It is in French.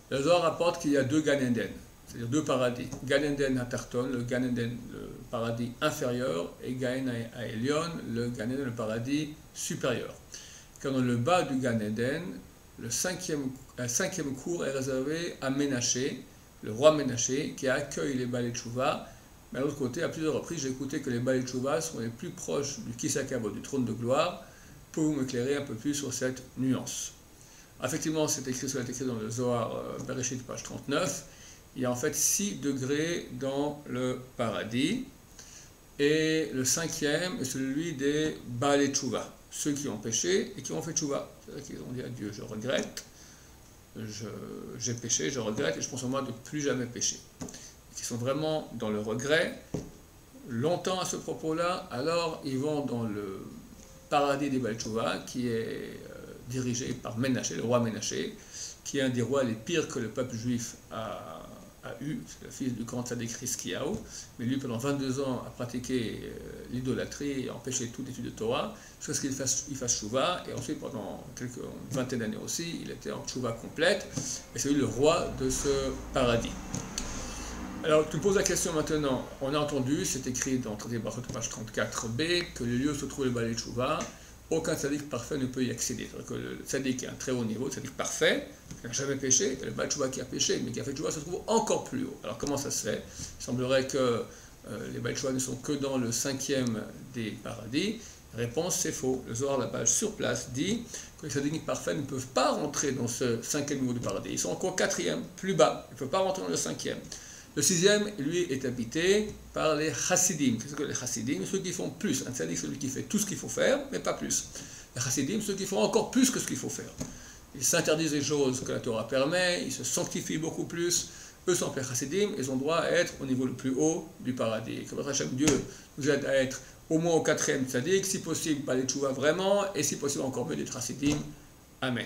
Le Zohar rapporte qu'il y a deux Gan Eden, c'est-à-dire deux paradis. Gan Eden Hatarton, le Gan Eden, le paradis inférieur, et Gan Elyon, le Gan Eden, le paradis supérieur. Quand dans le bas du Gan Eden, le cinquième cour est réservé à Ménaché, le roi Ménaché, qui accueille les Balei Tchouva. Mais à l'autre côté, à plusieurs reprises, j'ai écouté que les Balei Tchouva sont les plus proches du Kisakabot, du trône de gloire. Pouvez-vous m'éclairer un peu plus sur cette nuance? Effectivement, c'est écrit dans le Zohar Bereshit, page 39. Il y a en fait 6 degrés dans le paradis. Et le cinquième est celui des Balei Tchouva, ceux qui ont péché et qui ont fait Tchouva. C'est-à-dire qu'ils ont dit à Dieu, je regrette, j'ai péché, je regrette, et je pense au moins de plus jamais pécher. Qui sont vraiment dans le regret, longtemps à ce propos-là, alors ils vont dans le paradis des Balei Tchouva, qui est dirigé par Ménaché, le roi Ménaché, qui est un des rois les pires que le peuple juif a eu, c'est le fils du grand tzaddik Hiskiyahu, mais lui pendant 22 ans a pratiqué l'idolâtrie et a empêché toute étude de Torah, jusqu'à ce qu'il fasse tchouva, et ensuite pendant une vingtaine d'années aussi, il était en tchouva complète, et c'est lui le roi de ce paradis. Alors, tu me poses la question maintenant, on a entendu, c'est écrit dans Traité Brachot, page 34b, que le lieu où se trouve le Balei Tchouva, aucun tzaddik parfait ne peut y accéder. C'est-à-dire que le tzaddik est un très haut niveau, le tzaddik parfait, qui n'a jamais péché, et le Balei Tchouva qui a péché, mais qui a fait tchouva se trouve encore plus haut. Alors comment ça se fait? Il semblerait que les Balei Tchouva ne sont que dans le cinquième des paradis. Réponse, c'est faux. Le Zohar, la page sur place, dit que les tzaddikim parfaits ne peuvent pas rentrer dans ce cinquième niveau du paradis. Ils sont encore quatrième, plus bas. Ils ne peuvent pas rentrer dans le cinquième. Le sixième, lui, est habité par les chassidim. Qu'est-ce que les chassidim? Ceux qui font plus. Un tzaddik, celui qui fait tout ce qu'il faut faire, mais pas plus. Les chassidim, ceux qui font encore plus que ce qu'il faut faire. Ils s'interdisent des choses que la Torah permet, ils se sanctifient beaucoup plus. Eux sont appelés chassidim, ils ont droit à être au niveau le plus haut du paradis. Que votre Hachem Dieu nous aide à être au moins au quatrième tzaddik, si possible, Balei Tchouva vraiment, et si possible encore mieux des chassidim. Amen.